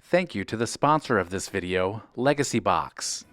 Thank you to the sponsor of this video, LEGACYBOX.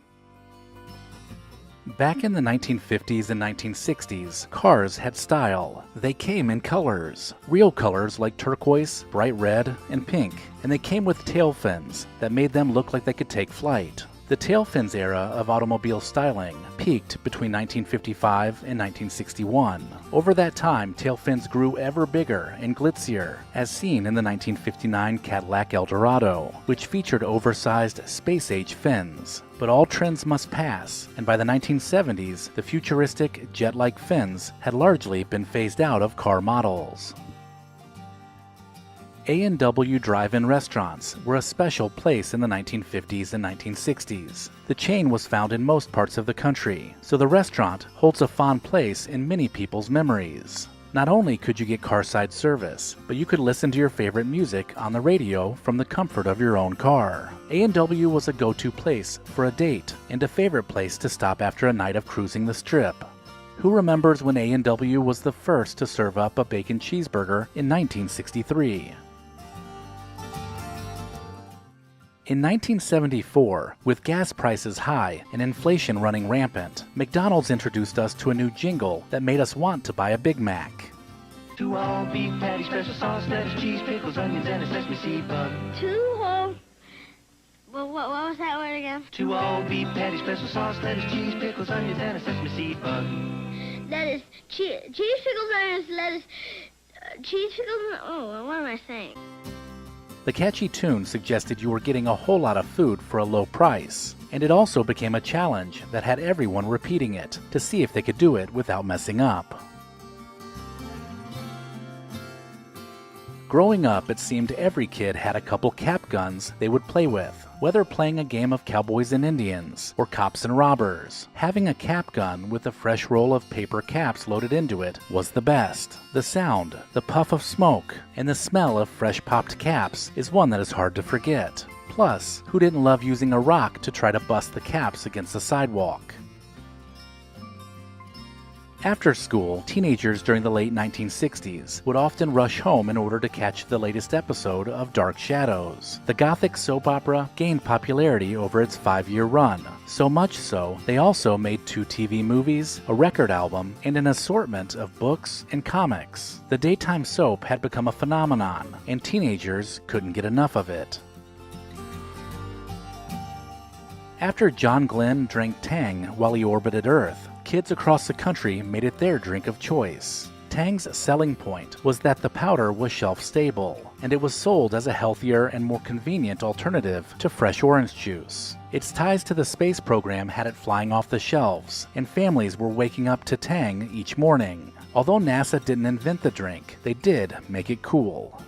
Back in the 1950s and 1960s, cars had style. They came in colors. Real colors like turquoise, bright red, and pink. And they came with tail fins that made them look like they could take flight. The tail fins era of automobile styling peaked between 1955 and 1961. Over that time, tail fins grew ever bigger and glitzier, as seen in the 1959 Cadillac Eldorado, which featured oversized space-age fins. But all trends must pass, and by the 1970s, the futuristic jet-like fins had largely been phased out of car models. A&W drive-in restaurants were a special place in the 1950s and 1960s. The chain was found in most parts of the country, so the restaurant holds a fond place in many people's memories. Not only could you get carside service, but you could listen to your favorite music on the radio from the comfort of your own car. A&W was a go-to place for a date and a favorite place to stop after a night of cruising the strip. Who remembers when A&W was the first to serve up a bacon cheeseburger in 1963? In 1974, with gas prices high and inflation running rampant, McDonald's introduced us to a new jingle that made us want to buy a Big Mac. 2 all beef patties, special sauce, lettuce, cheese, pickles, onions, and a sesame seed bun. 2 whole... Well, what was that word again? 2 all beef patties, special sauce, lettuce, cheese, pickles, onions, and a sesame seed bun. Lettuce, cheese, pickles, onions, lettuce, cheese, pickles, oh, what am I saying? The catchy tune suggested you were getting a whole lot of food for a low price, and it also became a challenge that had everyone repeating it to see if they could do it without messing up. Growing up, it seemed every kid had a couple cap guns they would play with. Whether playing a game of cowboys and Indians, or cops and robbers, having a cap gun with a fresh roll of paper caps loaded into it was the best. The sound, the puff of smoke, and the smell of fresh popped caps is one that is hard to forget. Plus, who didn't love using a rock to try to bust the caps against the sidewalk? After school, teenagers during the late 1960s would often rush home in order to catch the latest episode of Dark Shadows. The gothic soap opera gained popularity over its 5-year run, so much so they also made 2 TV movies, a record album, and an assortment of books and comics. The daytime soap had become a phenomenon, and teenagers couldn't get enough of it. After John Glenn drank Tang while he orbited Earth, kids across the country made it their drink of choice. Tang's selling point was that the powder was shelf-stable, and it was sold as a healthier and more convenient alternative to fresh orange juice. Its ties to the space program had it flying off the shelves, and families were waking up to Tang each morning. Although NASA didn't invent the drink, they did make it cool.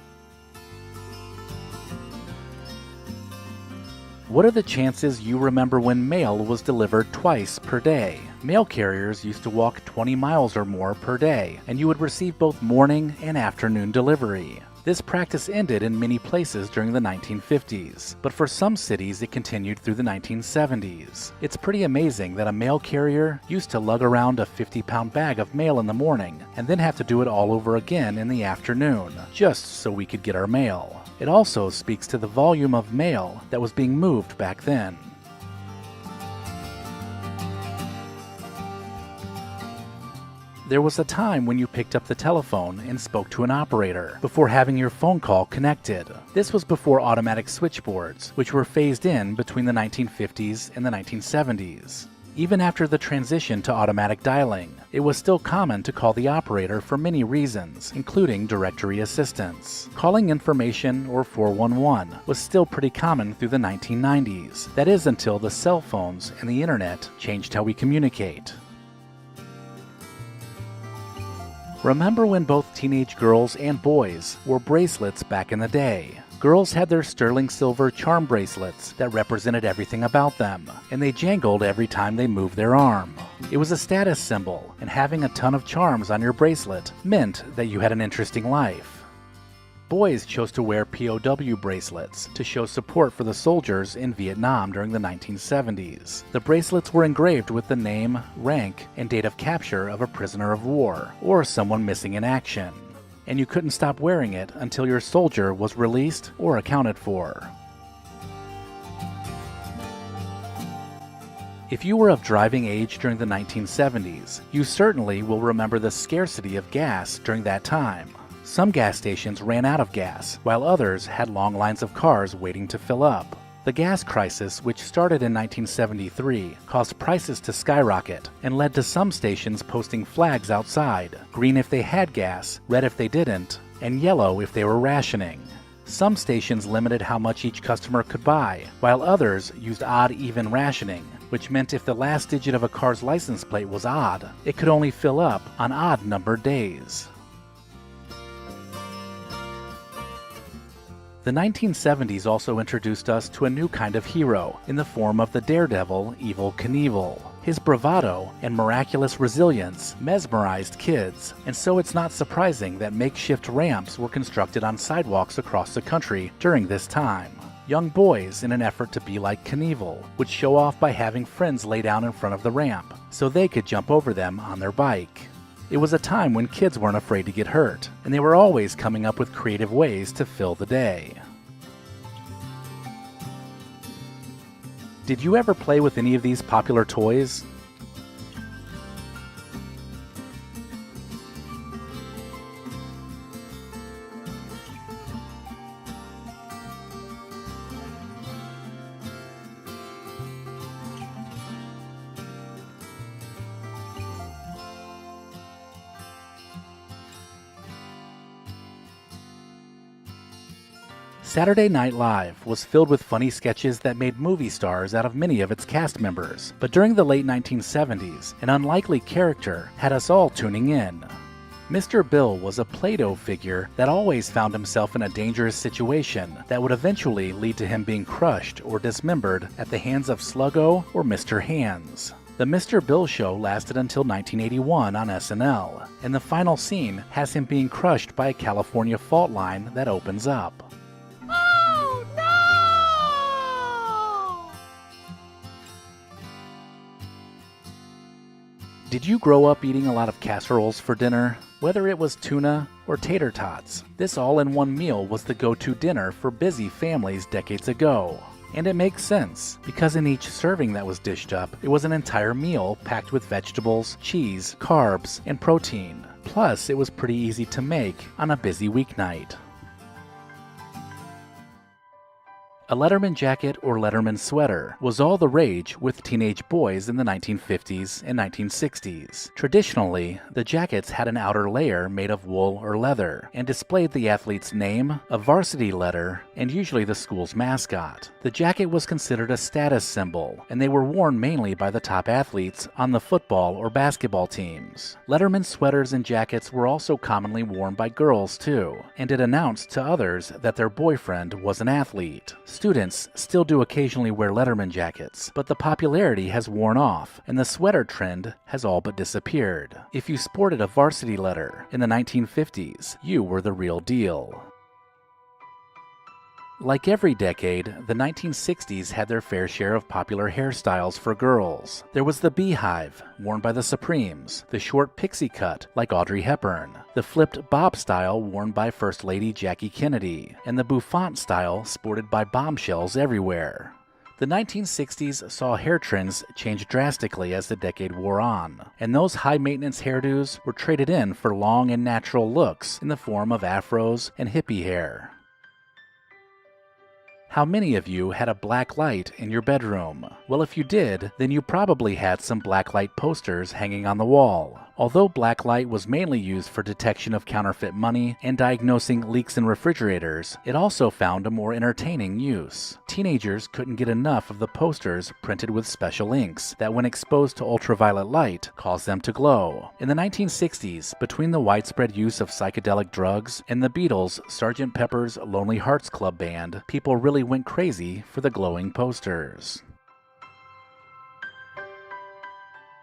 What are the chances you remember when mail was delivered twice per day? Mail carriers used to walk 20 miles or more per day, and you would receive both morning and afternoon delivery. This practice ended in many places during the 1950s, but for some cities it continued through the 1970s. It's pretty amazing that a mail carrier used to lug around a 50-pound bag of mail in the morning, and then have to do it all over again in the afternoon, just so we could get our mail. It also speaks to the volume of mail that was being moved back then. There was a time when you picked up the telephone and spoke to an operator before having your phone call connected. This was before automatic switchboards, which were phased in between the 1950s and the 1970s. Even after the transition to automatic dialing, it was still common to call the operator for many reasons, including directory assistance. Calling information or 411 was still pretty common through the 1990s. That is until the cell phones and the internet changed how we communicate. Remember when both teenage girls and boys wore bracelets back in the day? Girls had their sterling silver charm bracelets that represented everything about them, and they jangled every time they moved their arm. It was a status symbol, and having a ton of charms on your bracelet meant that you had an interesting life. Boys chose to wear POW bracelets to show support for the soldiers in Vietnam during the 1970s. The bracelets were engraved with the name, rank, and date of capture of a prisoner of war, or someone missing in action. And you couldn't stop wearing it until your soldier was released or accounted for. If you were of driving age during the 1970s, you certainly will remember the scarcity of gas during that time. Some gas stations ran out of gas, while others had long lines of cars waiting to fill up. The gas crisis, which started in 1973, caused prices to skyrocket and led to some stations posting flags outside, green if they had gas, red if they didn't, and yellow if they were rationing. Some stations limited how much each customer could buy, while others used odd-even rationing, which meant if the last digit of a car's license plate was odd, it could only fill up on odd-numbered days. The 1970s also introduced us to a new kind of hero in the form of the Daredevil, Evel Knievel. His bravado and miraculous resilience mesmerized kids, and so it's not surprising that makeshift ramps were constructed on sidewalks across the country during this time. Young boys, in an effort to be like Knievel, would show off by having friends lay down in front of the ramp so they could jump over them on their bike. It was a time when kids weren't afraid to get hurt, and they were always coming up with creative ways to fill the day. Did you ever play with any of these popular toys? Saturday Night Live was filled with funny sketches that made movie stars out of many of its cast members, but during the late 1970s, an unlikely character had us all tuning in. Mr. Bill was a Play-Doh figure that always found himself in a dangerous situation that would eventually lead to him being crushed or dismembered at the hands of Sluggo or Mr. Hands. The Mr. Bill Show lasted until 1981 on SNL, and the final scene has him being crushed by a California fault line that opens up. Did you grow up eating a lot of casseroles for dinner? Whether it was tuna or tater tots, this all-in-one meal was the go-to dinner for busy families decades ago. And it makes sense, because in each serving that was dished up, it was an entire meal packed with vegetables, cheese, carbs, and protein. Plus, it was pretty easy to make on a busy weeknight. A Letterman jacket or Letterman sweater was all the rage with teenage boys in the 1950s and 1960s. Traditionally, the jackets had an outer layer made of wool or leather and displayed the athlete's name, a varsity letter, and usually the school's mascot. The jacket was considered a status symbol, and they were worn mainly by the top athletes on the football or basketball teams. Letterman sweaters and jackets were also commonly worn by girls too, and it announced to others that their boyfriend was an athlete. Students still do occasionally wear Letterman jackets, but the popularity has worn off, and the sweater trend has all but disappeared. If you sported a varsity letter in the 1950s, you were the real deal. Like every decade, the 1960s had their fair share of popular hairstyles for girls. There was the beehive, worn by the Supremes, the short pixie cut, like Audrey Hepburn, the flipped bob style worn by First Lady Jackie Kennedy, and the bouffant style sported by bombshells everywhere. The 1960s saw hair trends change drastically as the decade wore on, and those high-maintenance hairdos were traded in for long and natural looks in the form of afros and hippie hair. How many of you had a Blacklight in your bedroom? Well, if you did, then you probably had some Blacklight posters hanging on the wall. Although Blacklight was mainly used for detection of counterfeit money and diagnosing leaks in refrigerators, it also found a more entertaining use. Teenagers couldn't get enough of the posters printed with special inks that, when exposed to ultraviolet light, caused them to glow. In the 1960s, between the widespread use of psychedelic drugs and the Beatles' Sgt. Pepper's Lonely Hearts Club Band, people really went crazy for the glowing posters.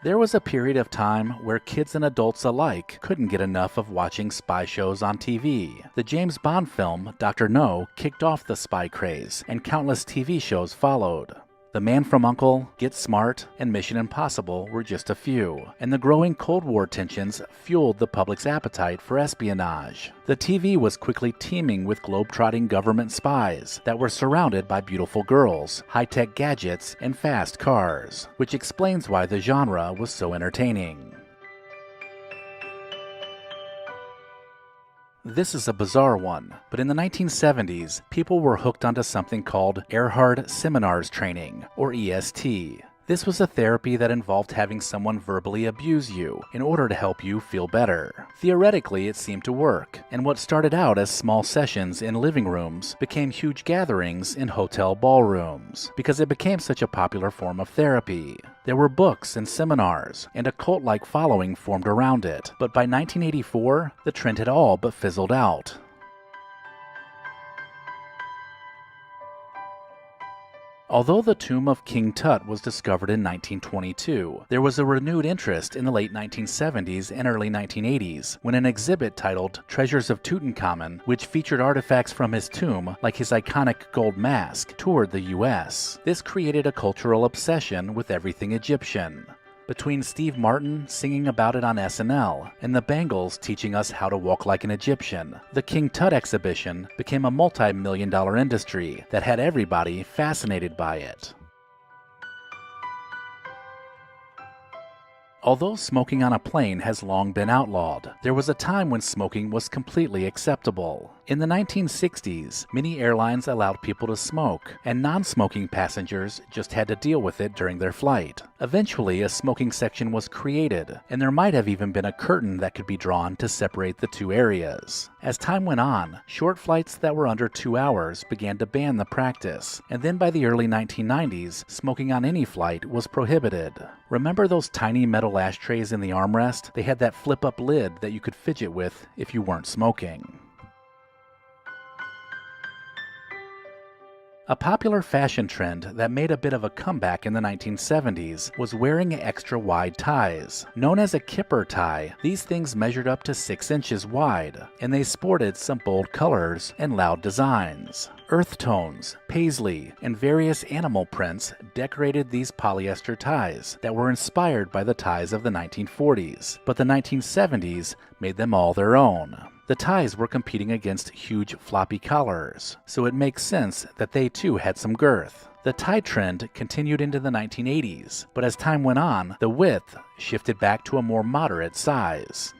There was a period of time where kids and adults alike couldn't get enough of watching spy shows on TV. The James Bond film, Dr. No, kicked off the spy craze, and countless TV shows followed. The Man from U.N.C.L., Get Smart, and Mission Impossible were just a few, and the growing Cold War tensions fueled the public's appetite for espionage. The TV was quickly teeming with globe-trotting government spies that were surrounded by beautiful girls, high-tech gadgets, and fast cars, which explains why the genre was so entertaining. This is a bizarre one, but in the 1970s, people were hooked onto something called Erhard Seminars Training, or EST. This was a therapy that involved having someone verbally abuse you in order to help you feel better. Theoretically, it seemed to work, and what started out as small sessions in living rooms became huge gatherings in hotel ballrooms, because it became such a popular form of therapy. There were books and seminars, and a cult-like following formed around it, but by 1984, the trend had all but fizzled out. Although the tomb of King Tut was discovered in 1922, there was a renewed interest in the late 1970s and early 1980s when an exhibit titled Treasures of Tutankhamun, which featured artifacts from his tomb like his iconic gold mask, toured the US. This created a cultural obsession with everything Egyptian. Between Steve Martin singing about it on SNL and the Bangles teaching us how to walk like an Egyptian, the King Tut exhibition became a multi-million-dollar industry that had everybody fascinated by it. Although smoking on a plane has long been outlawed, there was a time when smoking was completely acceptable. In the 1960s, many airlines allowed people to smoke, and non-smoking passengers just had to deal with it during their flight. Eventually, a smoking section was created, and there might have even been a curtain that could be drawn to separate the two areas. As time went on, short flights that were under 2 hours began to ban the practice, and then by the early 1990s, smoking on any flight was prohibited. Remember those tiny metal ashtrays in the armrest? They had that flip-up lid that you could fidget with if you weren't smoking. A popular fashion trend that made a bit of a comeback in the 1970s was wearing extra wide ties. Known as a Kipper tie, these things measured up to 6 inches wide, and they sported some bold colors and loud designs. Earth tones, paisley, and various animal prints decorated these polyester ties that were inspired by the ties of the 1940s, but the 1970s made them all their own. The ties were competing against huge floppy collars, so it makes sense that they too had some girth. The tie trend continued into the 1980s, but as time went on, the width shifted back to a more moderate size.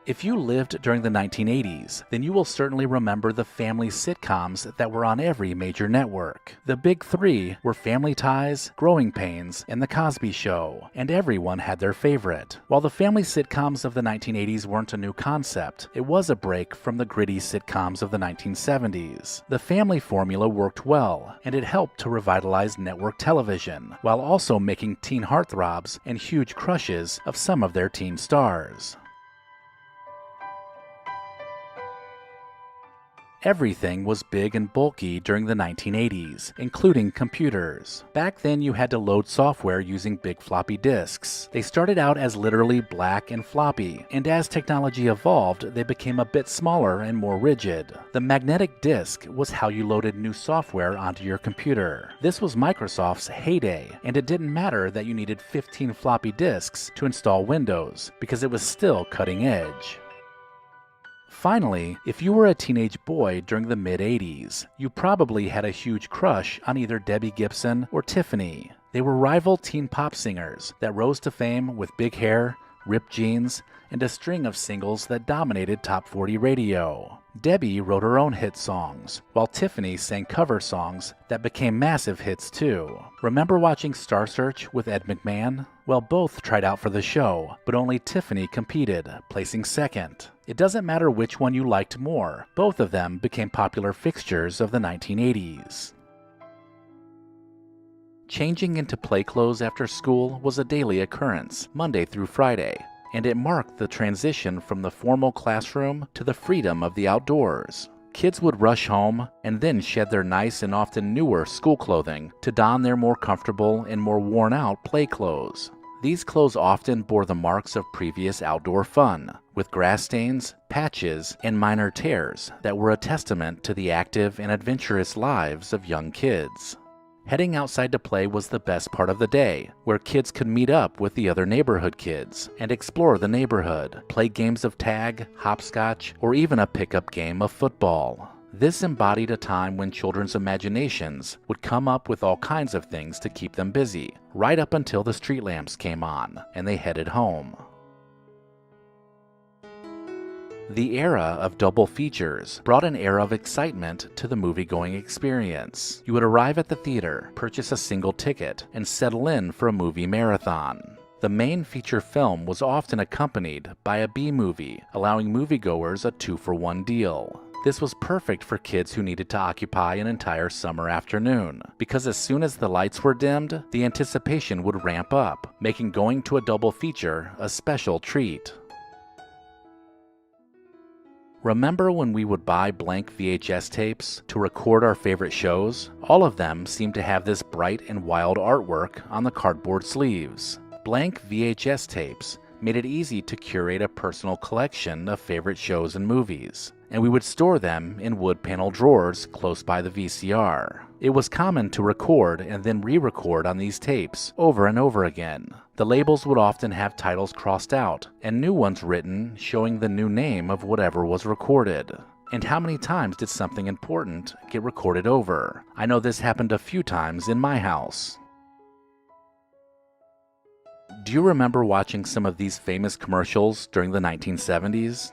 If you lived during the 1980s, then you will certainly remember the family sitcoms that were on every major network. The big three were Family Ties, Growing Pains, and The Cosby Show, and everyone had their favorite. While the family sitcoms of the 1980s weren't a new concept, it was a break from the gritty sitcoms of the 1970s. The family formula worked well, and it helped to revitalize network television, while also making teen heartthrobs and huge crushes of some of their teen stars. Everything was big and bulky during the 1980s, including computers. Back then you had to load software using big floppy disks. They started out as literally black and floppy, and as technology evolved, they became a bit smaller and more rigid. The magnetic disk was how you loaded new software onto your computer. This was Microsoft's heyday, and it didn't matter that you needed 15 floppy disks to install Windows, because it was still cutting edge. Finally, if you were a teenage boy during the mid-80s, you probably had a huge crush on either Debbie Gibson or Tiffany. They were rival teen pop singers that rose to fame with big hair, ripped jeans, and a string of singles that dominated top 40 radio. Debbie wrote her own hit songs, while Tiffany sang cover songs that became massive hits too. Remember watching Star Search with Ed McMahon? Well, both tried out for the show, but only Tiffany competed, placing second. It doesn't matter which one you liked more, both of them became popular fixtures of the 1980s. Changing into play clothes after school was a daily occurrence, Monday through Friday, and it marked the transition from the formal classroom to the freedom of the outdoors. Kids would rush home and then shed their nice and often newer school clothing to don their more comfortable and more worn-out play clothes. These clothes often bore the marks of previous outdoor fun, with grass stains, patches, and minor tears that were a testament to the active and adventurous lives of young kids. Heading outside to play was the best part of the day, where kids could meet up with the other neighborhood kids and explore the neighborhood, play games of tag, hopscotch, or even a pickup game of football. This embodied a time when children's imaginations would come up with all kinds of things to keep them busy, right up until the street lamps came on and they headed home. The era of double features brought an air of excitement to the movie-going experience. You would arrive at the theater, purchase a single ticket, and settle in for a movie marathon. The main feature film was often accompanied by a B-movie, allowing moviegoers a 2-for-1 deal. This was perfect for kids who needed to occupy an entire summer afternoon, because as soon as the lights were dimmed, the anticipation would ramp up, making going to a double feature a special treat. Remember when we would buy blank VHS tapes to record our favorite shows? All of them seemed to have this bright and wild artwork on the cardboard sleeves. Blank VHS tapes made it easy to curate a personal collection of favorite shows and movies, and we would store them in wood panel drawers close by the VCR. It was common to record and then re-record on these tapes over and over again. The labels would often have titles crossed out and new ones written showing the new name of whatever was recorded. And how many times did something important get recorded over? I know this happened a few times in my house. Do you remember watching some of these famous commercials during the 1970s?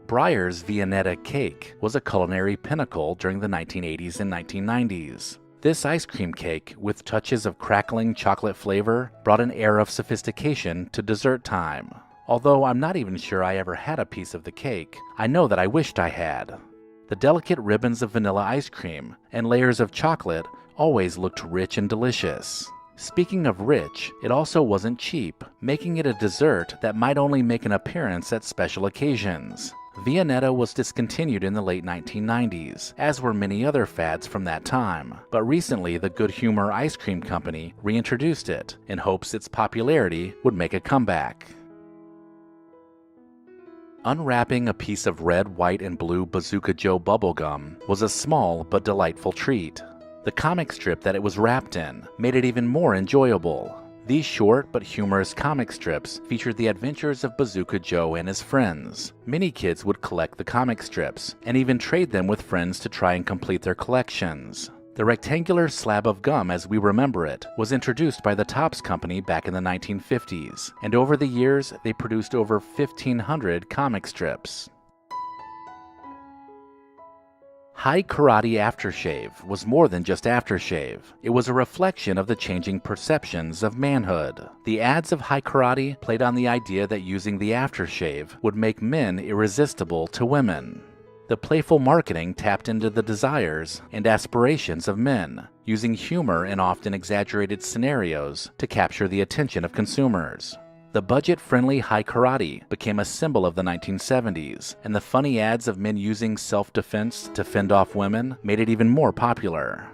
Breyer's Viennetta cake was a culinary pinnacle during the 1980s and 1990s. This ice cream cake, with touches of crackling chocolate flavor, brought an air of sophistication to dessert time. Although I'm not even sure I ever had a piece of the cake, I know that I wished I had. The delicate ribbons of vanilla ice cream and layers of chocolate always looked rich and delicious. Speaking of rich, it also wasn't cheap, making it a dessert that might only make an appearance at special occasions. Viennetta was discontinued in the late 1990s, as were many other fads from that time, but recently the Good Humor Ice Cream Company reintroduced it in hopes its popularity would make a comeback. Unwrapping a piece of red, white, and blue Bazooka Joe bubblegum was a small but delightful treat. The comic strip that it was wrapped in made it even more enjoyable. These short but humorous comic strips featured the adventures of Bazooka Joe and his friends. Many kids would collect the comic strips, and even trade them with friends to try and complete their collections. The rectangular slab of gum as we remember it was introduced by the Topps Company back in the 1950s, and over the years they produced over 1,500 comic strips. High Karate Aftershave was more than just aftershave. It was a reflection of the changing perceptions of manhood. The ads of High Karate played on the idea that using the aftershave would make men irresistible to women. The playful marketing tapped into the desires and aspirations of men, using humor and often exaggerated scenarios to capture the attention of consumers. The budget-friendly High Karate became a symbol of the 1970s, and the funny ads of men using self-defense to fend off women made it even more popular.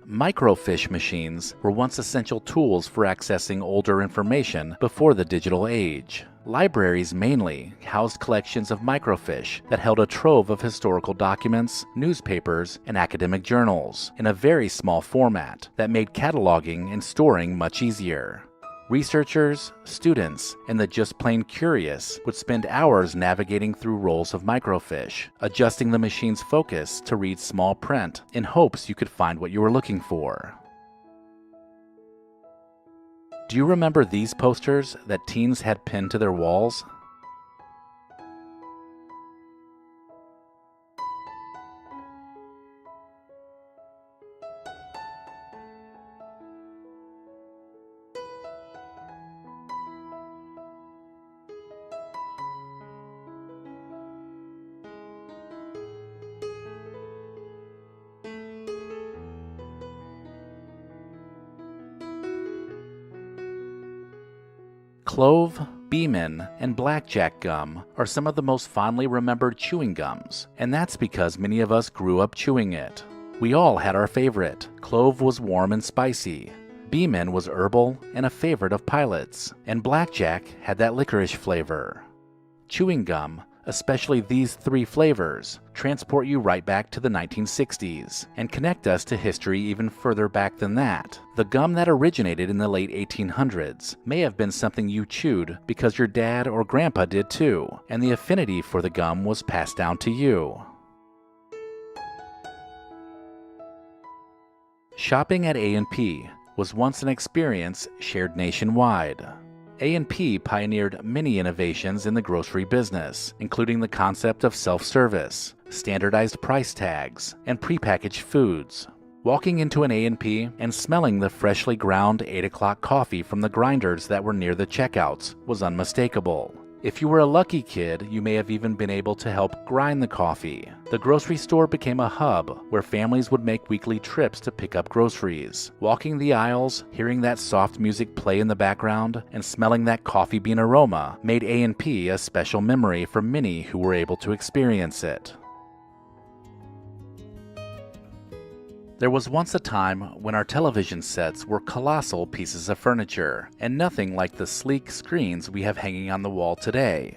Microfiche machines were once essential tools for accessing older information before the digital age. Libraries mainly housed collections of microfiche that held a trove of historical documents, newspapers, and academic journals in a very small format that made cataloging and storing much easier. Researchers, students, and the just plain curious would spend hours navigating through rolls of microfiche, adjusting the machine's focus to read small print in hopes you could find what you were looking for. Do you remember these posters that teens had pinned to their walls? Clove, Beeman, and Blackjack gum are some of the most fondly remembered chewing gums, and that's because many of us grew up chewing it. We all had our favorite. Clove was warm and spicy. Beeman was herbal and a favorite of pilots, and Blackjack had that licorice flavor. Chewing gum, especially these three flavors, transport you right back to the 1960s and connect us to history even further back than that. The gum that originated in the late 1800s may have been something you chewed because your dad or grandpa did too, and the affinity for the gum was passed down to you. Shopping at A&P was once an experience shared nationwide. A&P pioneered many innovations in the grocery business, including the concept of self-service, standardized price tags, and prepackaged foods. Walking into an A&P and smelling the freshly ground 8 o'clock coffee from the grinders that were near the checkouts was unmistakable. If you were a lucky kid, you may have even been able to help grind the coffee. The grocery store became a hub where families would make weekly trips to pick up groceries. Walking the aisles, hearing that soft music play in the background, and smelling that coffee bean aroma made A&P a special memory for many who were able to experience it. There was once a time when our television sets were colossal pieces of furniture, and nothing like the sleek screens we have hanging on the wall today.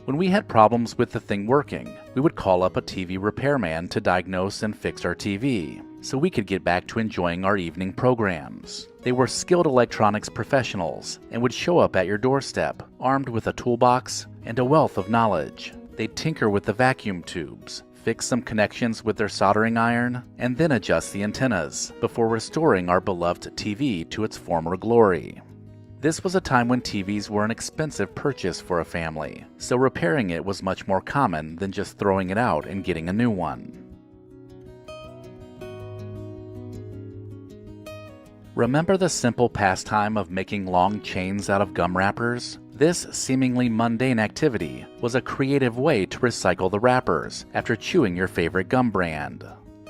When we had problems with the thing working, we would call up a TV repairman to diagnose and fix our TV, so we could get back to enjoying our evening programs. They were skilled electronics professionals and would show up at your doorstep, armed with a toolbox and a wealth of knowledge. They'd tinker with the vacuum tubes, fix some connections with their soldering iron, and then adjust the antennas before restoring our beloved TV to its former glory. This was a time when TVs were an expensive purchase for a family, so repairing it was much more common than just throwing it out and getting a new one. Remember the simple pastime of making long chains out of gum wrappers? This seemingly mundane activity was a creative way to recycle the wrappers after chewing your favorite gum brand.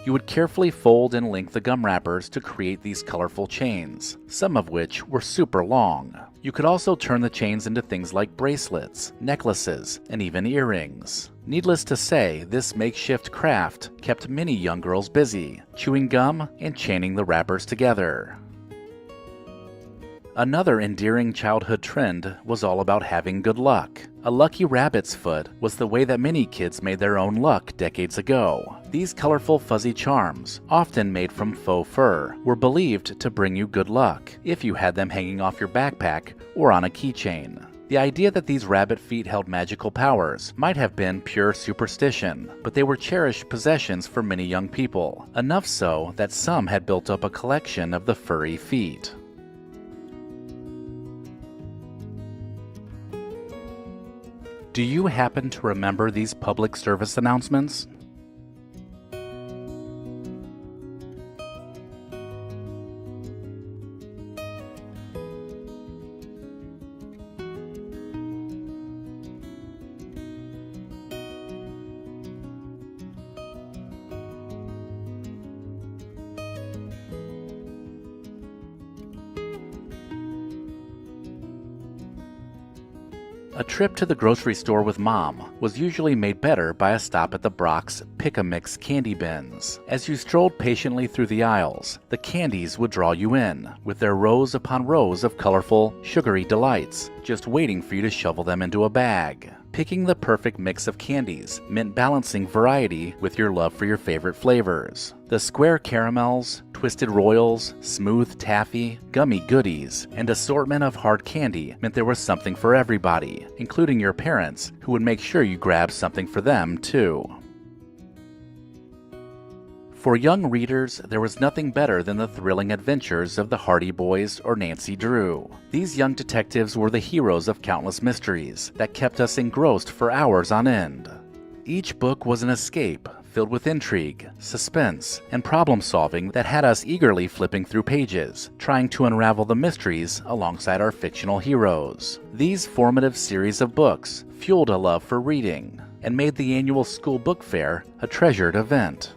You would carefully fold and link the gum wrappers to create these colorful chains, some of which were super long. You could also turn the chains into things like bracelets, necklaces, and even earrings. Needless to say, this makeshift craft kept many young girls busy, chewing gum and chaining the wrappers together. Another endearing childhood trend was all about having good luck. A lucky rabbit's foot was the way that many kids made their own luck decades ago. These colorful fuzzy charms, often made from faux fur, were believed to bring you good luck if you had them hanging off your backpack or on a keychain. The idea that these rabbit feet held magical powers might have been pure superstition, but they were cherished possessions for many young people, enough so that some had built up a collection of the furry feet. Do you happen to remember these public service announcements? A trip to the grocery store with Mom was usually made better by a stop at the Brock's Pick-a-Mix candy bins. As you strolled patiently through the aisles, the candies would draw you in, with their rows upon rows of colorful, sugary delights, just waiting for you to shovel them into a bag. Picking the perfect mix of candies meant balancing variety with your love for your favorite flavors. The square caramels, twisted royals, smooth taffy, gummy goodies, and assortment of hard candy meant there was something for everybody, including your parents, who would make sure you grabbed something for them too. For young readers, there was nothing better than the thrilling adventures of the Hardy Boys or Nancy Drew. These young detectives were the heroes of countless mysteries that kept us engrossed for hours on end. Each book was an escape, filled with intrigue, suspense, and problem-solving that had us eagerly flipping through pages, trying to unravel the mysteries alongside our fictional heroes. These formative series of books fueled a love for reading and made the annual school book fair a treasured event.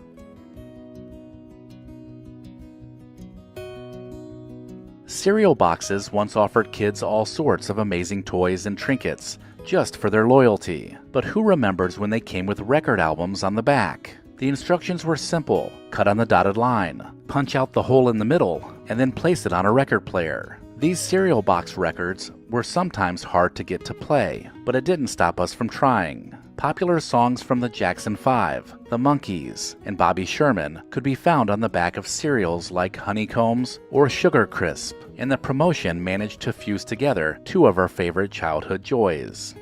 Cereal boxes once offered kids all sorts of amazing toys and trinkets, just for their loyalty. But who remembers when they came with record albums on the back? The instructions were simple: cut on the dotted line, punch out the hole in the middle, and then place it on a record player. These cereal box records were sometimes hard to get to play, but it didn't stop us from trying. Popular songs from the Jackson 5, the Monkees, and Bobby Sherman could be found on the back of cereals like Honeycombs or Sugar Crisp, and the promotion managed to fuse together two of our favorite childhood joys.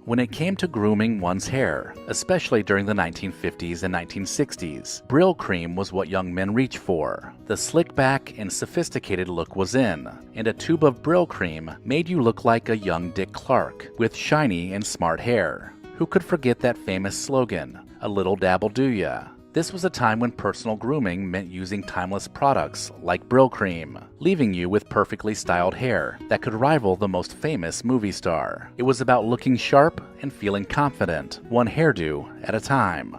When it came to grooming one's hair, especially during the 1950s and 1960s, Brylcreem was what young men reached for. The slick back and sophisticated look was in, and a tube of Brylcreem made you look like a young Dick Clark with shiny and smart hair. Who could forget that famous slogan, "A little dab'll do ya"? This was a time when personal grooming meant using timeless products like Brylcreem, leaving you with perfectly styled hair that could rival the most famous movie star. It was about looking sharp and feeling confident, one hairdo at a time.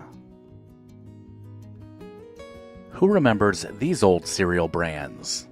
Who remembers these old cereal brands?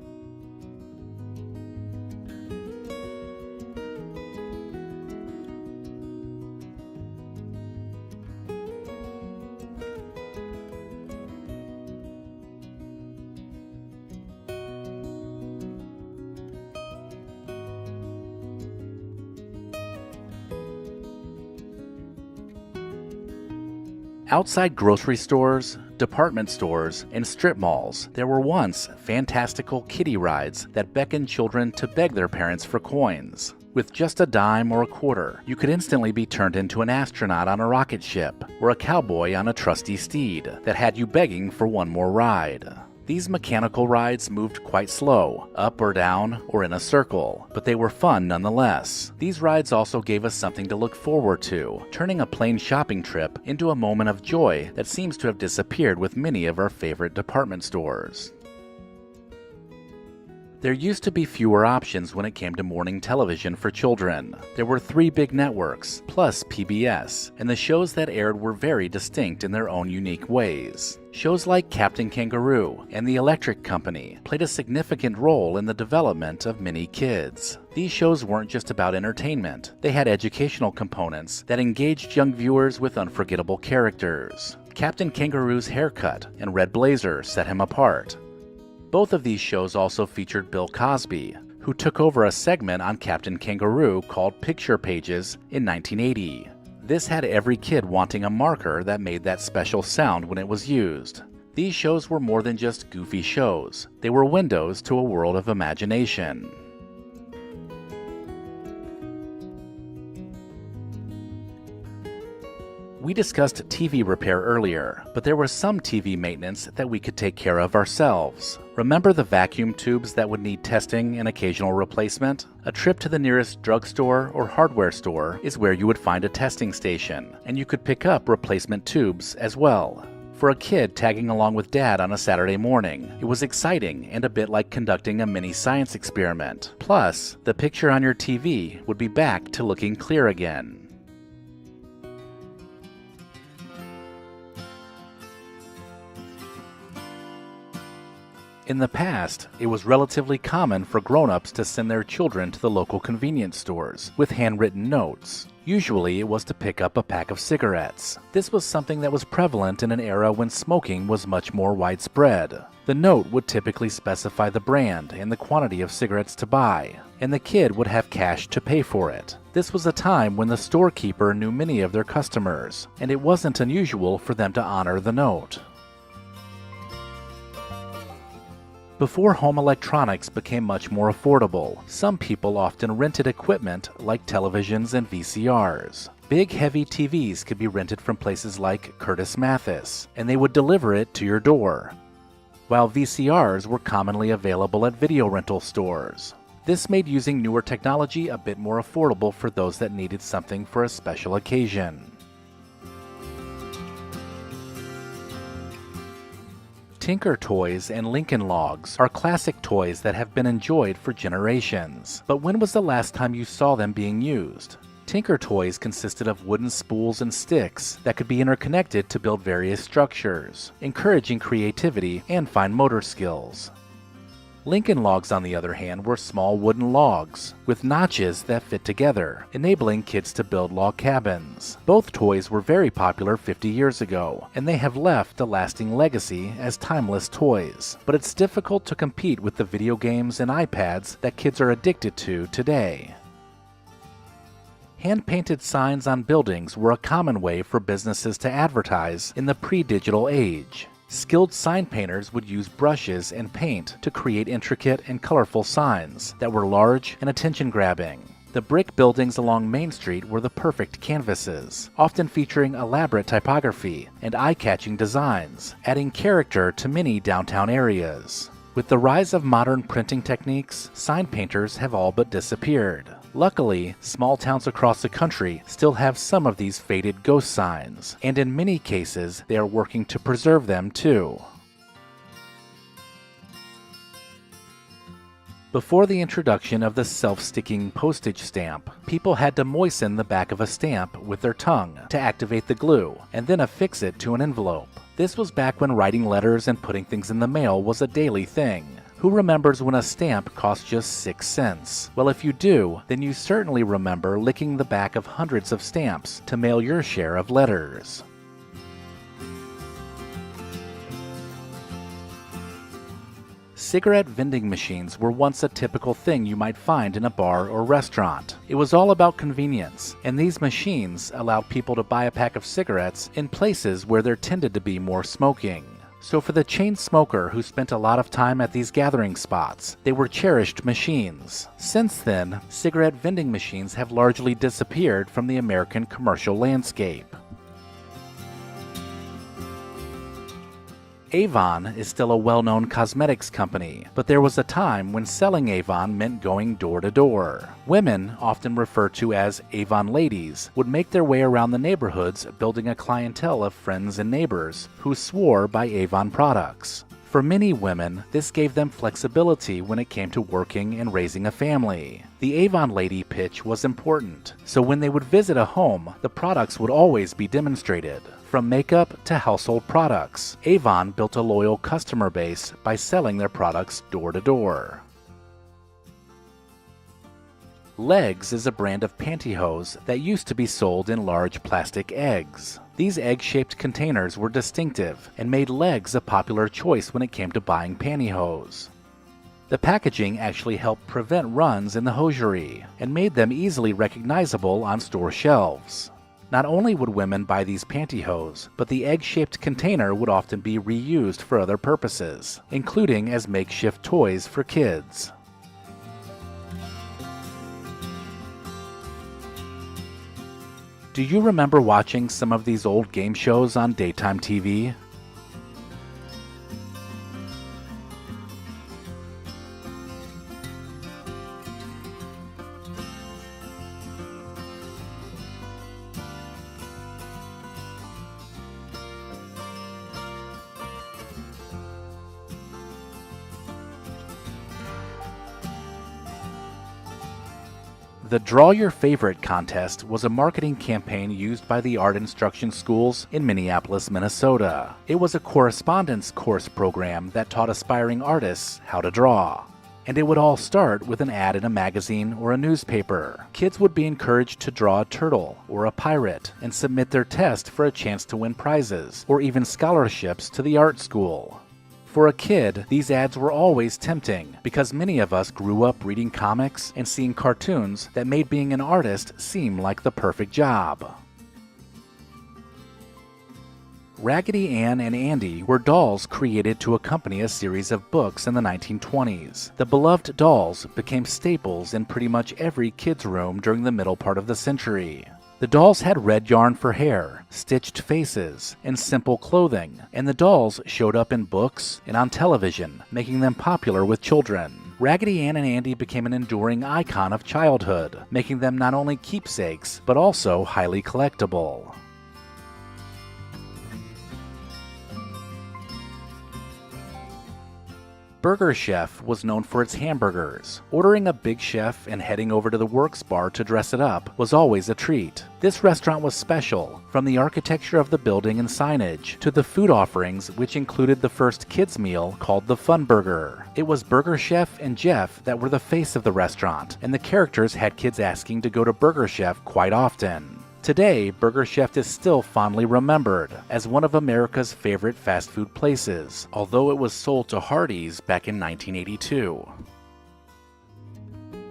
Outside grocery stores, department stores, and strip malls, there were once fantastical kiddie rides that beckoned children to beg their parents for coins. With just a dime or a quarter, you could instantly be turned into an astronaut on a rocket ship, or a cowboy on a trusty steed that had you begging for one more ride. These mechanical rides moved quite slow, up or down, or in a circle, but they were fun nonetheless. These rides also gave us something to look forward to, turning a plain shopping trip into a moment of joy that seems to have disappeared with many of our favorite department stores. There used to be fewer options when it came to morning television for children. There were 3 big networks, plus PBS, and the shows that aired were very distinct in their own unique ways. Shows like Captain Kangaroo and The Electric Company played a significant role in the development of many kids. These shows weren't just about entertainment, they had educational components that engaged young viewers with unforgettable characters. Captain Kangaroo's haircut and red blazer set him apart. Both of these shows also featured Bill Cosby, who took over a segment on Captain Kangaroo called Picture Pages in 1980. This had every kid wanting a marker that made that special sound when it was used. These shows were more than just goofy shows. They were windows to a world of imagination. We discussed TV repair earlier, but there was some TV maintenance that we could take care of ourselves. Remember the vacuum tubes that would need testing and occasional replacement? A trip to the nearest drugstore or hardware store is where you would find a testing station, and you could pick up replacement tubes as well. For a kid tagging along with Dad on a Saturday morning, it was exciting and a bit like conducting a mini science experiment. Plus, the picture on your TV would be back to looking clear again. In the past, it was relatively common for grown-ups to send their children to the local convenience stores with handwritten notes. Usually, it was to pick up a pack of cigarettes. This was something that was prevalent in an era when smoking was much more widespread. The note would typically specify the brand and the quantity of cigarettes to buy, and the kid would have cash to pay for it. This was a time when the storekeeper knew many of their customers, and it wasn't unusual for them to honor the note. Before home electronics became much more affordable, some people often rented equipment like televisions and VCRs. Big heavy TVs could be rented from places like Curtis Mathis, and they would deliver it to your door, while VCRs were commonly available at video rental stores. This made using newer technology a bit more affordable for those that needed something for a special occasion. Tinker toys and Lincoln Logs are classic toys that have been enjoyed for generations. But when was the last time you saw them being used? Tinker toys consisted of wooden spools and sticks that could be interconnected to build various structures, encouraging creativity and fine motor skills. Lincoln Logs, on the other hand, were small wooden logs with notches that fit together, enabling kids to build log cabins. Both toys were very popular 50 years ago, and they have left a lasting legacy as timeless toys. But it's difficult to compete with the video games and iPads that kids are addicted to today. Hand-painted signs on buildings were a common way for businesses to advertise in the pre-digital age. Skilled sign painters would use brushes and paint to create intricate and colorful signs that were large and attention-grabbing. The brick buildings along Main Street were the perfect canvases, often featuring elaborate typography and eye-catching designs, adding character to many downtown areas. With the rise of modern printing techniques, sign painters have all but disappeared. Luckily, small towns across the country still have some of these faded ghost signs, and in many cases, they are working to preserve them too. Before the introduction of the self-sticking postage stamp, people had to moisten the back of a stamp with their tongue to activate the glue, and then affix it to an envelope. This was back when writing letters and putting things in the mail was a daily thing. Who remembers when a stamp cost just 6 cents? Well, if you do, then you certainly remember licking the back of hundreds of stamps to mail your share of letters. Cigarette vending machines were once a typical thing you might find in a bar or restaurant. It was all about convenience, and these machines allowed people to buy a pack of cigarettes in places where there tended to be more smoking. So for the chain smoker who spent a lot of time at these gathering spots, they were cherished machines. Since then, cigarette vending machines have largely disappeared from the American commercial landscape. Avon is still a well-known cosmetics company, but there was a time when selling Avon meant going door to door. Women, often referred to as Avon ladies, would make their way around the neighborhoods building a clientele of friends and neighbors who swore by Avon products. For many women, this gave them flexibility when it came to working and raising a family. The Avon lady pitch was important, so when they would visit a home, the products would always be demonstrated. From makeup to household products, Avon built a loyal customer base by selling their products door to door. Legs is a brand of pantyhose that used to be sold in large plastic eggs. These egg-shaped containers were distinctive and made Legs a popular choice when it came to buying pantyhose. The packaging actually helped prevent runs in the hosiery and made them easily recognizable on store shelves. Not only would women buy these pantyhose, but the egg-shaped container would often be reused for other purposes, including as makeshift toys for kids. Do you remember watching some of these old game shows on daytime TV? The Draw Your Favorite contest was a marketing campaign used by the art instruction schools in Minneapolis, Minnesota. It was a correspondence course program that taught aspiring artists how to draw. And it would all start with an ad in a magazine or a newspaper. Kids would be encouraged to draw a turtle or a pirate and submit their test for a chance to win prizes or even scholarships to the art school. For a kid, these ads were always tempting because many of us grew up reading comics and seeing cartoons that made being an artist seem like the perfect job. Raggedy Ann and Andy were dolls created to accompany a series of books in the 1920s. The beloved dolls became staples in pretty much every kid's room during the middle part of the century. The dolls had red yarn for hair, stitched faces, and simple clothing, and the dolls showed up in books and on television, making them popular with children. Raggedy Ann and Andy became an enduring icon of childhood, making them not only keepsakes, but also highly collectible. Burger Chef was known for its hamburgers. Ordering a Big Chef and heading over to the Works bar to dress it up was always a treat. This restaurant was special, from the architecture of the building and signage, to the food offerings, which included the first kids' meal called the Fun Burger. It was Burger Chef and Jeff that were the face of the restaurant, and the characters had kids asking to go to Burger Chef quite often. Today, Burger Chef is still fondly remembered as one of America's favorite fast food places, although it was sold to Hardee's back in 1982.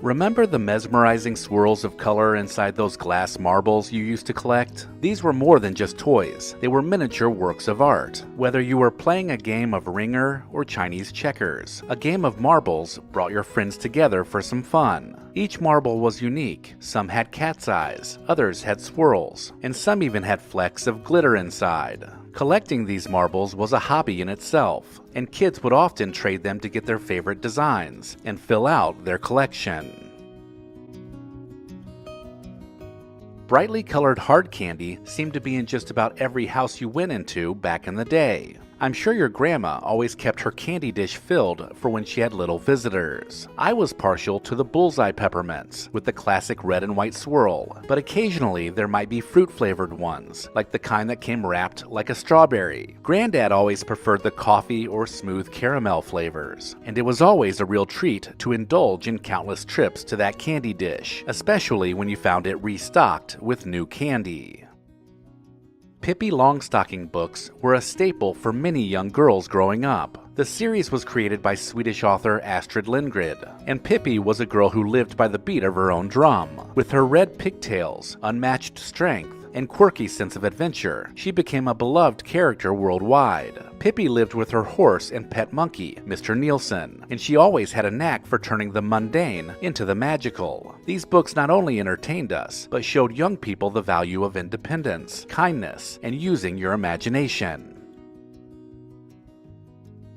Remember the mesmerizing swirls of color inside those glass marbles you used to collect? These were more than just toys. They were miniature works of art. Whether you were playing a game of ringer or Chinese checkers, a game of marbles brought your friends together for some fun. Each marble was unique. Some had cat's eyes, others had swirls, and some even had flecks of glitter inside. Collecting these marbles was a hobby in itself, and kids would often trade them to get their favorite designs and fill out their collection. Brightly colored hard candy seemed to be in just about every house you went into back in the day. I'm sure your grandma always kept her candy dish filled for when she had little visitors. I was partial to the bullseye peppermints with the classic red and white swirl, but occasionally there might be fruit-flavored ones, like the kind that came wrapped like a strawberry. Granddad always preferred the coffee or smooth caramel flavors, and it was always a real treat to indulge in countless trips to that candy dish, especially when you found it restocked with new candy. Pippi Longstocking books were a staple for many young girls growing up. The series was created by Swedish author Astrid Lindgren, and Pippi was a girl who lived by the beat of her own drum. With her red pigtails, unmatched strength, and quirky sense of adventure, she became a beloved character worldwide. Pippi lived with her horse and pet monkey, Mr. Nielsen, and she always had a knack for turning the mundane into the magical. These books not only entertained us, but showed young people the value of independence, kindness, and using your imagination.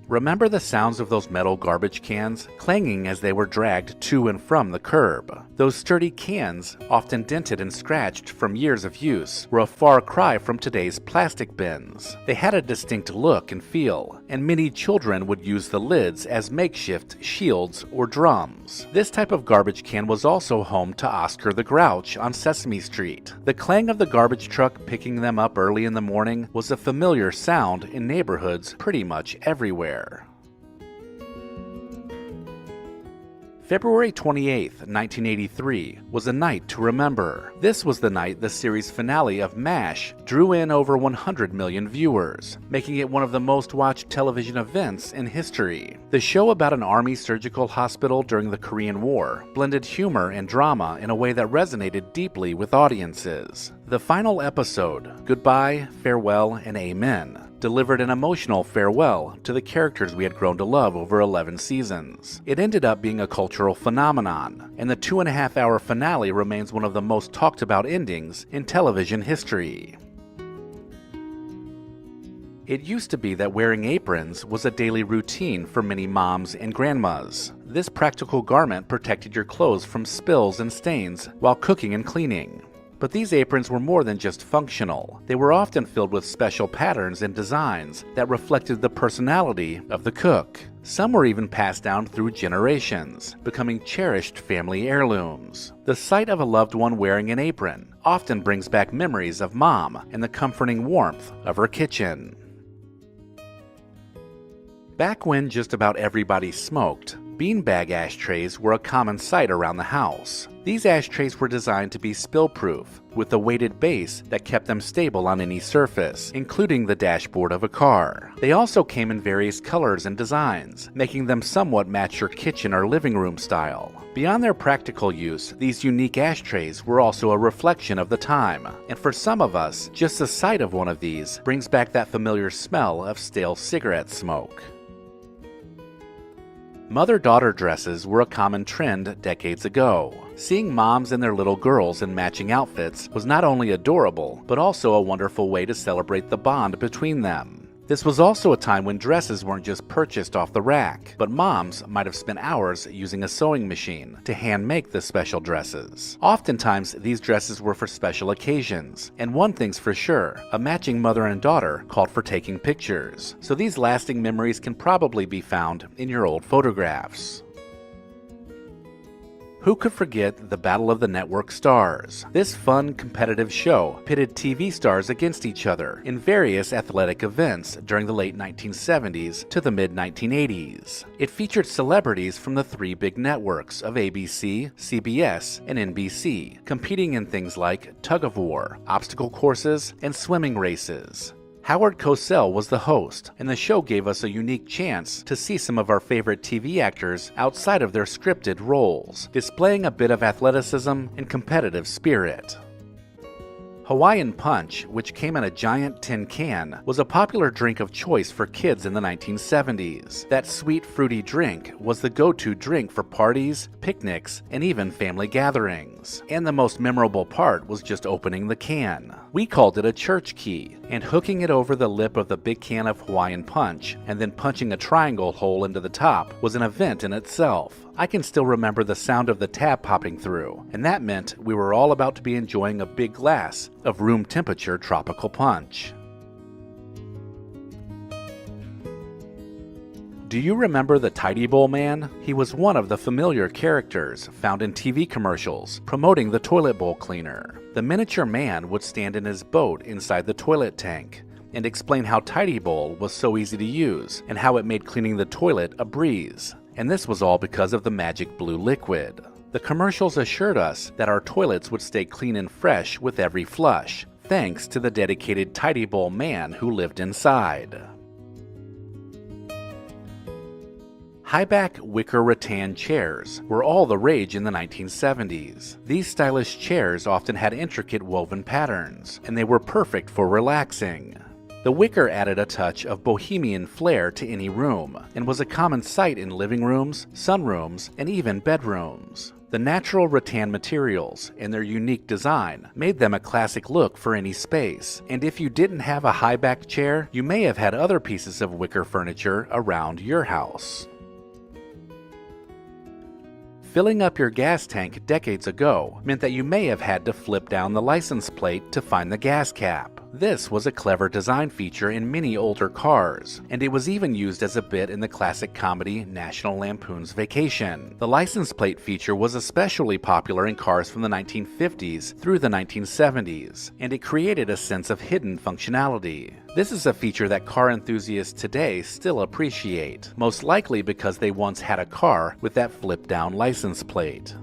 Remember the sounds of those metal garbage cans clanging as they were dragged to and from the curb? Those sturdy cans, often dented and scratched from years of use, were a far cry from today's plastic bins. They had a distinct look and feel, and many children would use the lids as makeshift shields or drums. This type of garbage can was also home to Oscar the Grouch on Sesame Street. The clang of the garbage truck picking them up early in the morning was a familiar sound in neighborhoods pretty much everywhere. February 28, 1983 was a night to remember. This was the night the series finale of MASH drew in over 100 million viewers, making it one of the most watched television events in history. The show about an army surgical hospital during the Korean War blended humor and drama in a way that resonated deeply with audiences. The final episode, Goodbye, Farewell, and Amen, delivered an emotional farewell to the characters we had grown to love over 11 seasons. It ended up being a cultural phenomenon, and the 2.5-hour finale remains one of the most talked about endings in television history. It used to be that wearing aprons was a daily routine for many moms and grandmas. This practical garment protected your clothes from spills and stains while cooking and cleaning. But these aprons were more than just functional. They were often filled with special patterns and designs that reflected the personality of the cook. Some were even passed down through generations, becoming cherished family heirlooms. The sight of a loved one wearing an apron often brings back memories of Mom and the comforting warmth of her kitchen. Back when just about everybody smoked, beanbag ashtrays were a common sight around the house. These ashtrays were designed to be spill-proof, with a weighted base that kept them stable on any surface, including the dashboard of a car. They also came in various colors and designs, making them somewhat match your kitchen or living room style. Beyond their practical use, these unique ashtrays were also a reflection of the time, and for some of us, just the sight of one of these brings back that familiar smell of stale cigarette smoke. Mother-daughter dresses were a common trend decades ago. Seeing moms and their little girls in matching outfits was not only adorable, but also a wonderful way to celebrate the bond between them. This was also a time when dresses weren't just purchased off the rack, but moms might have spent hours using a sewing machine to hand make the special dresses. Oftentimes, these dresses were for special occasions, and one thing's for sure, a matching mother and daughter called for taking pictures. So these lasting memories can probably be found in your old photographs. Who could forget the Battle of the Network Stars? This fun, competitive show pitted TV stars against each other in various athletic events during the late 1970s to the mid-1980s. It featured celebrities from the three big networks of ABC, CBS, and NBC, competing in things like tug-of-war, obstacle courses, and swimming races. Howard Cosell was the host, and the show gave us a unique chance to see some of our favorite TV actors outside of their scripted roles, displaying a bit of athleticism and competitive spirit. Hawaiian Punch, which came in a giant tin can, was a popular drink of choice for kids in the 1970s. That sweet, fruity drink was the go-to drink for parties, picnics, and even family gatherings. And the most memorable part was just opening the can. We called it a church key, and hooking it over the lip of the big can of Hawaiian Punch, and then punching a triangle hole into the top was an event in itself. I can still remember the sound of the tab popping through, and that meant we were all about to be enjoying a big glass of room temperature tropical punch. Do you remember the Tidy Bowl Man? He was one of the familiar characters found in TV commercials promoting the toilet bowl cleaner. The miniature man would stand in his boat inside the toilet tank and explain how Tidy Bowl was so easy to use and how it made cleaning the toilet a breeze. And this was all because of the magic blue liquid. The commercials assured us that our toilets would stay clean and fresh with every flush, thanks to the dedicated Tidy Bowl man who lived inside. High-back wicker rattan chairs were all the rage in the 1970s. These stylish chairs often had intricate woven patterns, and they were perfect for relaxing. The wicker added a touch of bohemian flair to any room, and was a common sight in living rooms, sunrooms, and even bedrooms. The natural rattan materials and their unique design made them a classic look for any space, and if you didn't have a high-back chair, you may have had other pieces of wicker furniture around your house. Filling up your gas tank decades ago meant that you may have had to flip down the license plate to find the gas cap. This was a clever design feature in many older cars, and it was even used as a bit in the classic comedy National Lampoon's Vacation. The license plate feature was especially popular in cars from the 1950s through the 1970s, and it created a sense of hidden functionality. This is a feature that car enthusiasts today still appreciate, most likely because they once had a car with that flip-down license plate.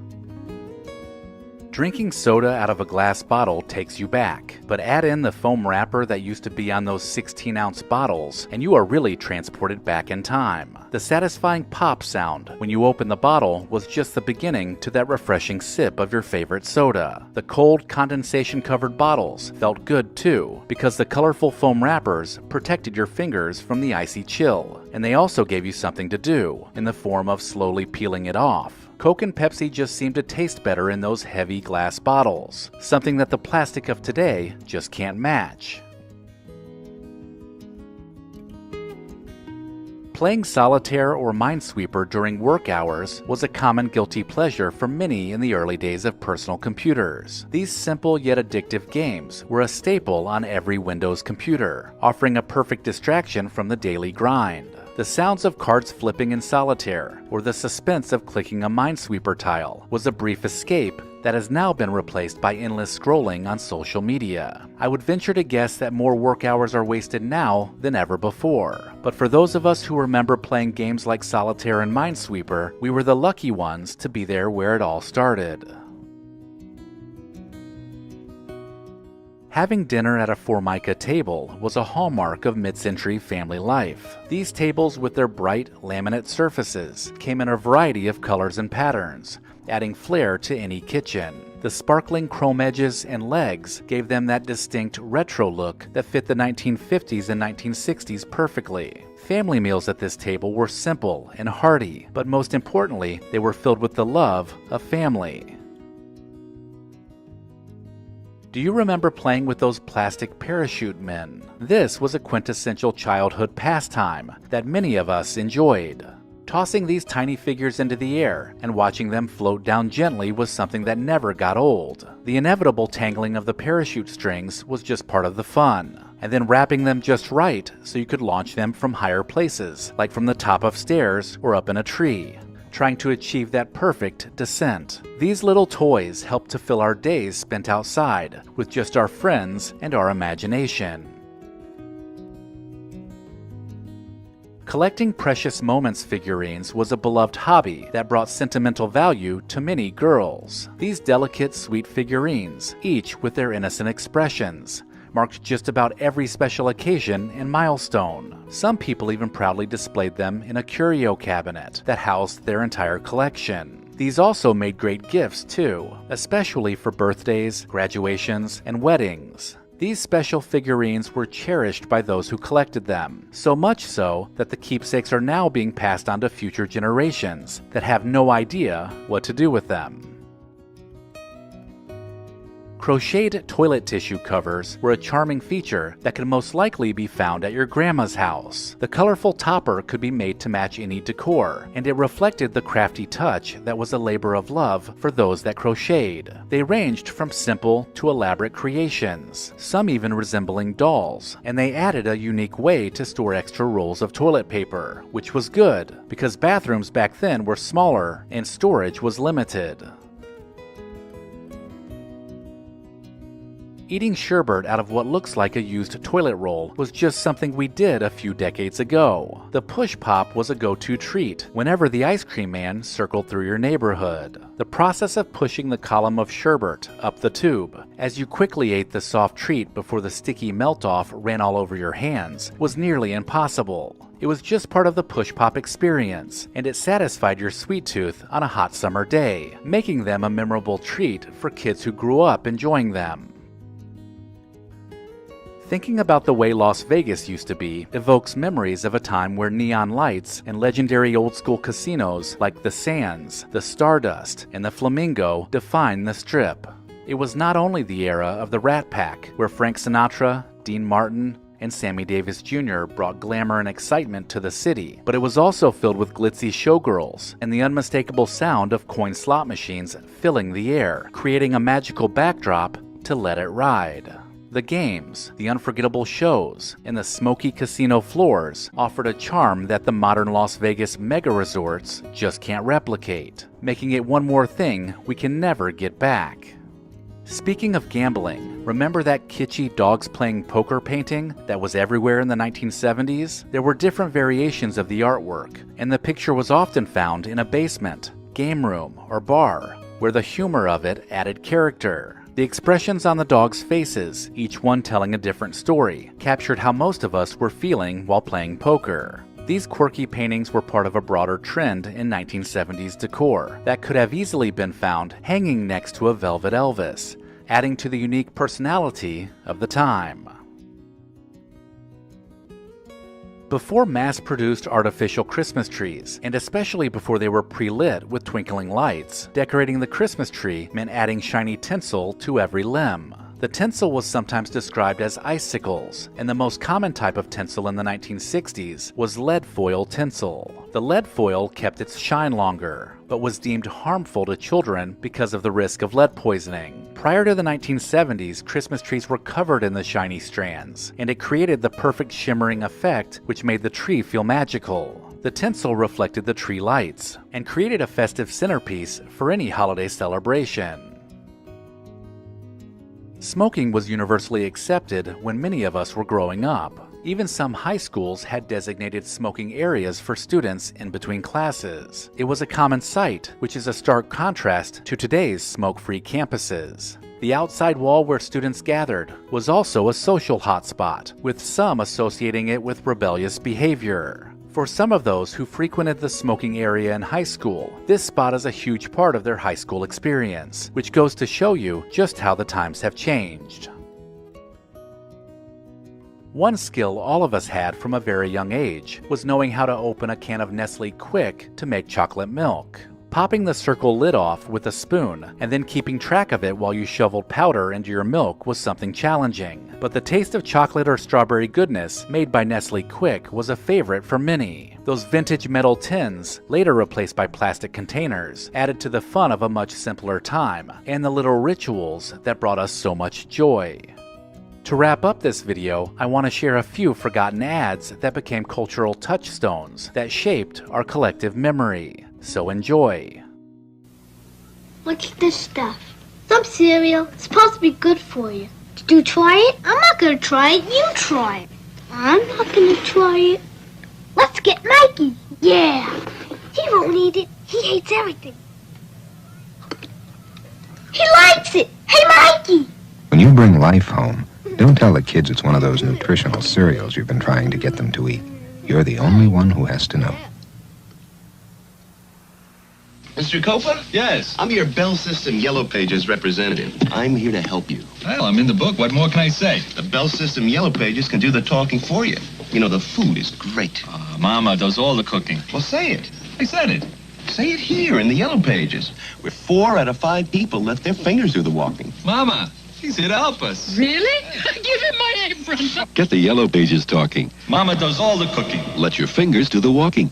Drinking soda out of a glass bottle takes you back, but add in the foam wrapper that used to be on those 16-ounce bottles, and you are really transported back in time. The satisfying pop sound when you open the bottle was just the beginning to that refreshing sip of your favorite soda. The cold, condensation-covered bottles felt good too, because the colorful foam wrappers protected your fingers from the icy chill, and they also gave you something to do, in the form of slowly peeling it off. Coke and Pepsi just seemed to taste better in those heavy glass bottles, something that the plastic of today just can't match. Playing solitaire or Minesweeper during work hours was a common guilty pleasure for many in the early days of personal computers. These simple yet addictive games were a staple on every Windows computer, offering a perfect distraction from the daily grind. The sounds of cards flipping in solitaire, or the suspense of clicking a Minesweeper tile, was a brief escape that has now been replaced by endless scrolling on social media. I would venture to guess that more work hours are wasted now than ever before. But for those of us who remember playing games like Solitaire and Minesweeper, we were the lucky ones to be there where it all started. Having dinner at a Formica table was a hallmark of mid-century family life. These tables with their bright, laminate surfaces came in a variety of colors and patterns, adding flair to any kitchen. The sparkling chrome edges and legs gave them that distinct retro look that fit the 1950s and 1960s perfectly. Family meals at this table were simple and hearty, but most importantly, they were filled with the love of family. Do you remember playing with those plastic parachute men? This was a quintessential childhood pastime that many of us enjoyed. Tossing these tiny figures into the air and watching them float down gently was something that never got old. The inevitable tangling of the parachute strings was just part of the fun, and then wrapping them just right so you could launch them from higher places, like from the top of stairs or up in a tree, trying to achieve that perfect descent. These little toys helped to fill our days spent outside with just our friends and our imagination. Collecting Precious Moments figurines was a beloved hobby that brought sentimental value to many girls. These delicate, sweet figurines, each with their innocent expressions, marked just about every special occasion and milestone. Some people even proudly displayed them in a curio cabinet that housed their entire collection. These also made great gifts too, especially for birthdays, graduations, and weddings. These special figurines were cherished by those who collected them, so much so that the keepsakes are now being passed on to future generations that have no idea what to do with them. Crocheted toilet tissue covers were a charming feature that could most likely be found at your grandma's house. The colorful topper could be made to match any decor, and it reflected the crafty touch that was a labor of love for those that crocheted. They ranged from simple to elaborate creations, some even resembling dolls, and they added a unique way to store extra rolls of toilet paper, which was good, because bathrooms back then were smaller and storage was limited. Eating sherbet out of what looks like a used toilet roll was just something we did a few decades ago. The push pop was a go-to treat whenever the ice cream man circled through your neighborhood. The process of pushing the column of sherbet up the tube, as you quickly ate the soft treat before the sticky melt-off ran all over your hands, was nearly impossible. It was just part of the push pop experience, and it satisfied your sweet tooth on a hot summer day, making them a memorable treat for kids who grew up enjoying them. Thinking about the way Las Vegas used to be evokes memories of a time where neon lights and legendary old-school casinos like the Sands, the Stardust, and the Flamingo defined the Strip. It was not only the era of the Rat Pack, where Frank Sinatra, Dean Martin, and Sammy Davis Jr. brought glamour and excitement to the city, but it was also filled with glitzy showgirls and the unmistakable sound of coin slot machines filling the air, creating a magical backdrop to let it ride. The games, the unforgettable shows, and the smoky casino floors offered a charm that the modern Las Vegas mega resorts just can't replicate, making it one more thing we can never get back. Speaking of gambling, remember that kitschy dogs playing poker painting that was everywhere in the 1970s? There were different variations of the artwork, and the picture was often found in a basement, game room, or bar, where the humor of it added character. The expressions on the dogs' faces, each one telling a different story, captured how most of us were feeling while playing poker. These quirky paintings were part of a broader trend in 1970s decor that could have easily been found hanging next to a velvet Elvis, adding to the unique personality of the time. Before mass-produced artificial Christmas trees, and especially before they were pre-lit with twinkling lights, decorating the Christmas tree meant adding shiny tinsel to every limb. The tinsel was sometimes described as icicles, and the most common type of tinsel in the 1960s was lead foil tinsel. The lead foil kept its shine longer, but was deemed harmful to children because of the risk of lead poisoning. Prior to the 1970s, Christmas trees were covered in the shiny strands, and it created the perfect shimmering effect which made the tree feel magical. The tinsel reflected the tree lights, and created a festive centerpiece for any holiday celebration. Smoking was universally accepted when many of us were growing up. Even some high schools had designated smoking areas for students in between classes. It was a common sight, which is a stark contrast to today's smoke-free campuses. The outside wall where students gathered was also a social hotspot, with some associating it with rebellious behavior. For some of those who frequented the smoking area in high school, this spot is a huge part of their high school experience, which goes to show you just how the times have changed. One skill all of us had from a very young age was knowing how to open a can of Nestle Quik to make chocolate milk. Popping the circle lid off with a spoon and then keeping track of it while you shoveled powder into your milk was something challenging. But the taste of chocolate or strawberry goodness made by Nestle Quik was a favorite for many. Those vintage metal tins, later replaced by plastic containers, added to the fun of a much simpler time and the little rituals that brought us so much joy. To wrap up this video, I want to share a few forgotten ads that became cultural touchstones that shaped our collective memory. So enjoy. Look at this stuff. Some cereal. It's supposed to be good for you. Did you try it? I'm not going to try it. You try it. I'm not going to try it. Let's get Mikey. Yeah. He won't eat it. He hates everything. He likes it. Hey, Mikey. When you bring life home, don't tell the kids it's one of those nutritional cereals you've been trying to get them to eat. You're the only one who has to know. Mr. Copa? Yes. I'm your Bell System Yellow Pages representative. I'm here to help you. Well, I'm in the book. What more can I say? The Bell System Yellow Pages can do the talking for you. You know, the food is great. Mama does all the cooking. Well, say it. I said it. Say it here in the Yellow Pages, where 4 out of 5 people let their fingers do the walking. Mama, he's here to help us. Really? Give him my apron. Get the Yellow Pages talking. Mama does all the cooking. Let your fingers do the walking.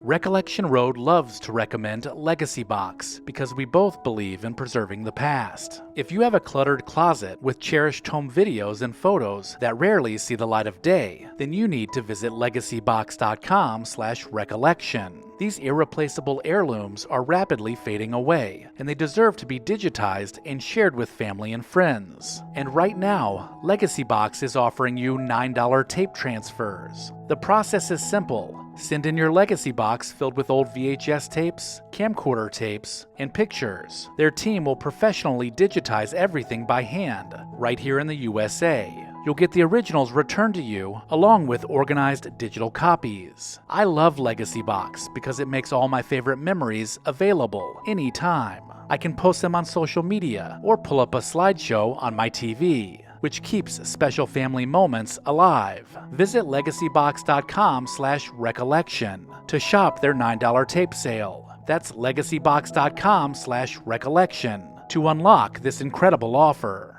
Recollection Road loves to recommend LEGACYBOX because we both believe in preserving the past. If you have a cluttered closet with cherished home videos and photos that rarely see the light of day, then you need to visit legacybox.com/recollection. These irreplaceable heirlooms are rapidly fading away, and they deserve to be digitized and shared with family and friends. And right now, LEGACYBOX is offering you $9 tape transfers. The process is simple. Send in your LEGACYBOX filled with old VHS tapes, camcorder tapes, and pictures. Their team will professionally digitize everything by hand, right here in the USA. You'll get the originals returned to you, along with organized digital copies. I love LEGACYBOX because it makes all my favorite memories available anytime. I can post them on social media or pull up a slideshow on my TV, which keeps special family moments alive. Visit legacybox.com/recollection to shop their $9 tape sale. That's legacybox.com/recollection to unlock this incredible offer.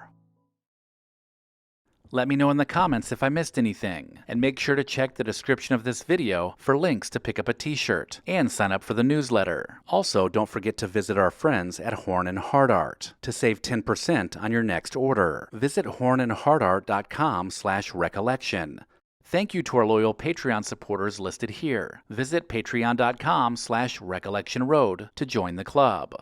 Let me know in the comments if I missed anything, and make sure to check the description of this video for links to pick up a t-shirt and sign up for the newsletter. Also, don't forget to visit our friends at Horn and Hardart to save 10% on your next order. Visit hornandhardart.com/recollection. Thank you to our loyal Patreon supporters listed here. Visit patreon.com/recollectionroad to join the club.